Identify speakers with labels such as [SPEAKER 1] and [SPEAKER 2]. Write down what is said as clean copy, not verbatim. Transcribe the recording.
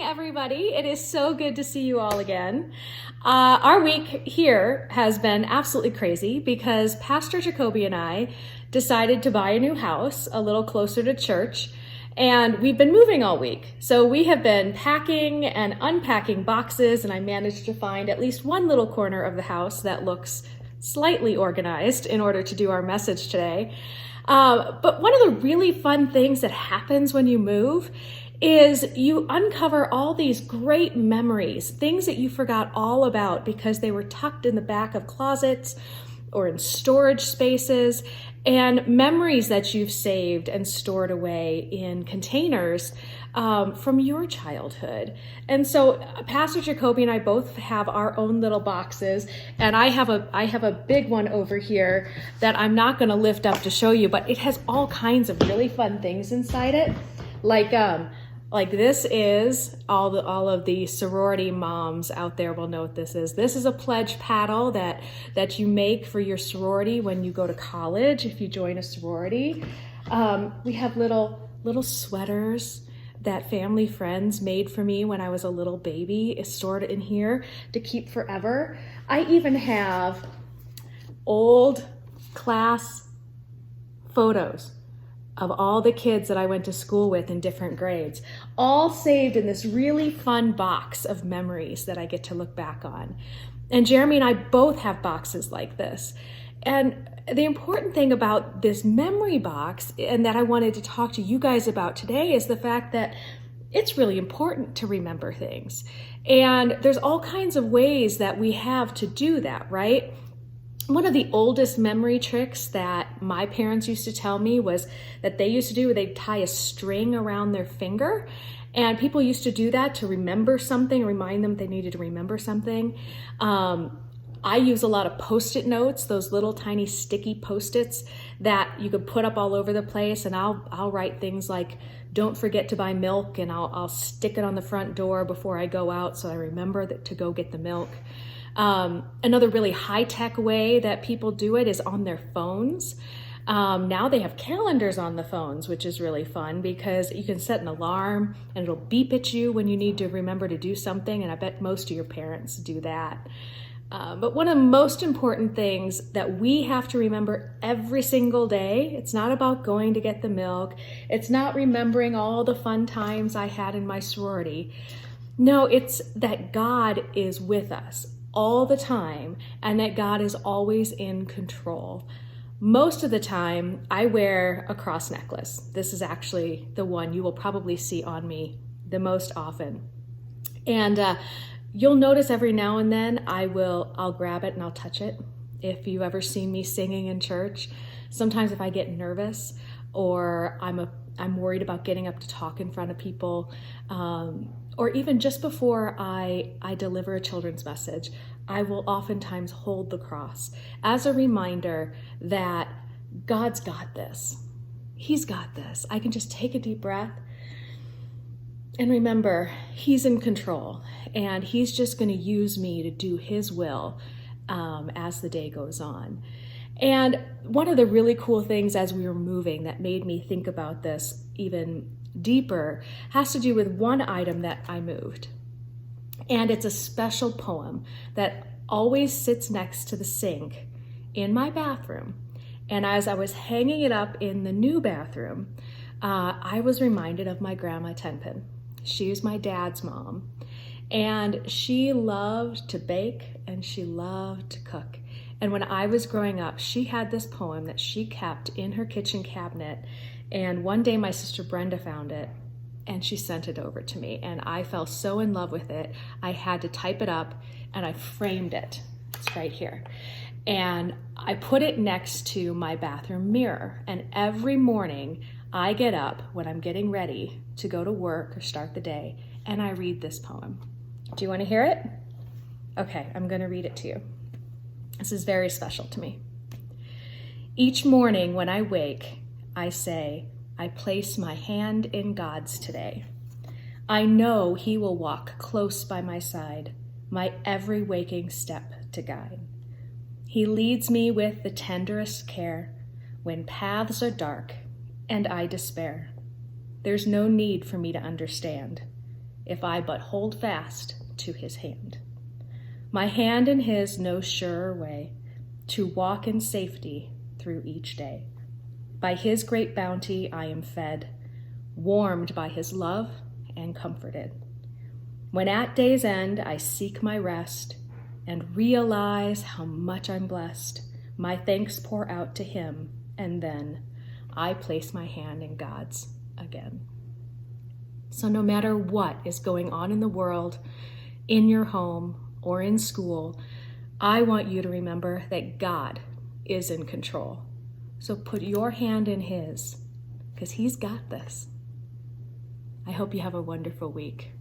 [SPEAKER 1] everybody. It is so good to see you all again. Our week here has been absolutely crazy because Pastor Jacoby and I decided to buy a new house a little closer to church, and we've been moving all week. So we have been packing and unpacking boxes, and I managed to find at least one little corner of the house that looks slightly organized in order to do our message today. But one of the really fun things that happens when you move is you uncover all these great memories, things that you forgot all about because they were tucked in the back of closets or in storage spaces, and memories that you've saved and stored away in containers from your childhood. And so Pastor Jacoby and I both have our own little boxes, and I have a big one over here that I'm not going to lift up to show you, but it has all kinds of really fun things inside it. Like this is all of the sorority moms out there will know what this is. This is a pledge paddle that you make for your sorority when you go to college if you join a sorority. We have little sweaters that family friends made for me when I was a little baby. Is stored in here to keep forever. I even have old class photos of all the kids that I went to school with in different grades, all saved in this really fun box of memories that I get to look back on. And Jeremy and I both have boxes like this. And the important thing about this memory box, and that I wanted to talk to you guys about today, is the fact that it's really important to remember things. And there's all kinds of ways that we have to do that, right? One of the oldest memory tricks that my parents used to tell me was that they used to do, they'd tie a string around their finger, and people used to do that to remember something, remind them they needed to remember something. I use a lot of Post-it notes, those little tiny sticky Post-its that you could put up all over the place, and I'll write things like, don't forget to buy milk, and I'll stick it on the front door before I go out so I remember to go get the milk. Another really high-tech way that people do it is on their phones. Now they have calendars on the phones, which is really fun because you can set an alarm and it'll beep at you when you need to remember to do something, and I bet most of your parents do that. But one of the most important things that we have to remember every single day, it's not about going to get the milk, it's not remembering all the fun times I had in my sorority. No, it's that God is with us all the time, and that God is always in control. Most of the time, I wear a cross necklace. This is actually the one you will probably see on me the most often. And you'll notice every now and then I'll grab it and I'll touch it. If you ever see me singing in church, sometimes if I get nervous or I'm worried about getting up to talk in front of people, or even just before I deliver a children's message, I will oftentimes hold the cross as a reminder that God's got this. He's got this. I can just take a deep breath and remember He's in control, and He's just going to use me to do His will as the day goes on. And one of the really cool things as we were moving that made me think about this even deeper has to do with one item that I moved. And it's a special poem that always sits next to the sink in my bathroom. And as I was hanging it up in the new bathroom, I was reminded of my grandma Tenpin. She was my dad's mom. And she loved to bake and she loved to cook. And when I was growing up, she had this poem that she kept in her kitchen cabinet. And one day my sister Brenda found it and she sent it over to me. And I fell so in love with it, I had to type it up and I framed it. It's right here. And I put it next to my bathroom mirror. And every morning I get up when I'm getting ready to go to work or start the day, and I read this poem. Do you want to hear it? Okay, I'm going to read it to you. This is very special to me. Each morning when I wake, I say, I place my hand in God's today. I know He will walk close by my side, my every waking step to guide. He leads me with the tenderest care when paths are dark and I despair. There's no need for me to understand. if I but hold fast to his hand. My hand in his no surer way to walk in safety through each day. By his great bounty I am fed, warmed by his love and comforted. When at day's end I seek my rest and realize how much I'm blessed, my thanks pour out to him, and then I place my hand in God's again. So no matter what is going on in the world, in your home, or in school, I want you to remember that God is in control. So put your hand in his, because he's got this. I hope you have a wonderful week.